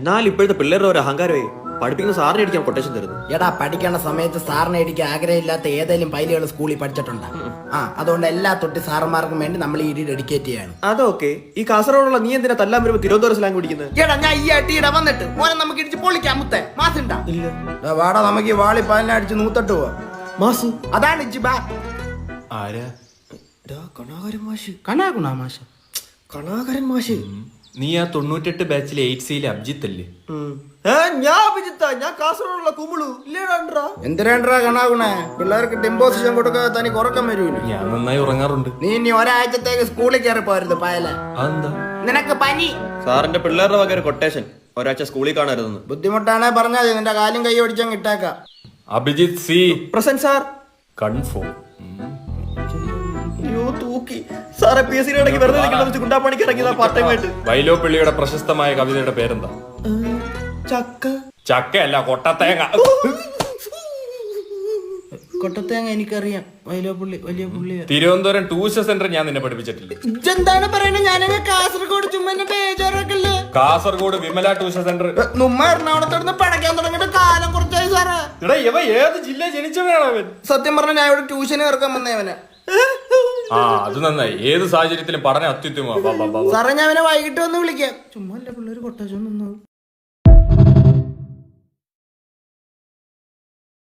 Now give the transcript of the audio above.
എന്നാൽ ഇപ്പോഴത്തെ പിള്ളേരുടെ ഒരു അഹങ്കാരമേ പഠിപ്പിക്കുന്ന സാറിനെ അടിക്കാൻ കൊട്ടേഷൻ തരുന്നു. എടാ പഠിക്കണ സമയത്ത് സാറിനെ അടിക്കാൻ ആഗ്രഹമില്ലാത്ത ഏതെങ്കിലും പൈലുകൾ സ്കൂളിൽ പഠിച്ചിട്ടുണ്ടോ? അതുകൊണ്ട് എല്ലാ തൊട്ടി സാറന്മാർക്കും വേണ്ടി നമ്മൾ ഈ ഡെഡിക്കേറ്റ് ചെയ്യാണ്. അതൊക്കെ ഈ കാസർഗോഡുള്ള നീ എന്തിനാ തല്ലാൻ വരുമ്പോ തിരുവനന്തപുരം സ്ലാങ് പിടിക്കുന്നത്? എടാ ഞാൻ ഈ അട്ടിയുടെ വന്നിട്ട് മോനെ നമുക്ക് ഇടിച്ച് പൊളിക്കാം. മുത്തേ മാസുണ്ടാ ഇല്ല വാടാ നമുക്ക് ഈ വാളി പാലിനെ അടിച്ച് നൂത്തട്ട് പോവാ. മാസ് അതാണ് ഇജ്ജ് ബാ ആരാ? കണാകരൻ മാഷ്. കണാകുണാ മാഷ കണാകരൻ മാഷ്. നീ ആ 98 ബാച്ചിലെ 8Cയിലെ അബ്ജിത്ത് അല്ലേ? ഞാൻ അഭിജിത്ത, ഞാൻ കാസർഗോഡുള്ള കുമിളു ഇല്ലേടാ. എന്തിനാണ്ടാ കണാകുണേ? പിള്ളേർക്ക് ഡിമ്പോസിഷൻ കൊടുക്കാതെ തനിക്ക് ഉറക്കം വരൂല. ഞാൻ നന്നായി ഉറങ്ങാറുണ്ട്. നീ ഇനി ഒരാഴ്ചത്തേക്ക് സ്കൂളിൽ കയറി പോരുത് പായല. അതെന്താ? നിനക്ക് പനി. സാറിന്റെ പിള്ളേരുടെ വക ഒരു കൊട്ടേഷൻ ഒരാഴ്ച സ്കൂളിൽ കാണരുതെന്ന്. ബുദ്ധിമുട്ടാണെ പറഞ്ഞാൽ നിന്റെ കാലും കൈ ഓടിച്ചങ്ങ് ഇട്ടേക്കാം. Abhijith C present sir. Confirm. അയ്യോ തൂക്കി സാറെ PSC ഇടയ്ക്ക് വെറുതെ നിൽക്കുന്ന ഗുണ്ടാപ്പണിക്ക് ഇറങ്ങിയതാ പാർട്ട് ടൈം ആയിട്ട്. വൈലോപ്പിള്ളിയുടെ പ്രശസ്തമായ കവിതയുടെ പേരെന്താ? ചക്ക. ചക്കയല്ല, കൊട്ടത്തേങ്ങ. കൊട്ടത്തേങ്ങ എനിക്കറിയാം. വൈലോപ്പള്ളി വലിയ പുള്ളി. തിരുവനന്തപുരം ട്യൂഷൻ സെന്റർ ഞാൻ നിന്നെ പഠിപ്പിച്ചിട്ടില്ല. ഇതെന്താണ് പറയുന്നത്? ഞാനങ്ങ് കാസർഗോഡ് ചുമ്മാ ബേജാറൊക്കെ. Kasaragod Vimala tuition centre. നമ്മ എറണാകുളത്തോട് പടക്കാൻ തുടങ്ങിയിട്ട് കാലം കുറച്ചായി സാറേ. എടാ ഇവ ഏത് ജില്ല ജനിച്ചവനാണ് അവൻ? സത്യം പറഞ്ഞ ഞാൻ ഇവിടെ ട്യൂഷന് ഇറക്കാൻ വന്നേവനെ. ആ അത് നന്നായി. ഏത് സാഹചര്യത്തിലും പഠനം അത്യുത്തമ. സാറേ ഞാൻ അവനെ വൈകിട്ട് വന്ന് വിളിക്കാം. ചുമ്മാ പിള്ളേര് കൊട്ടാച്ചു.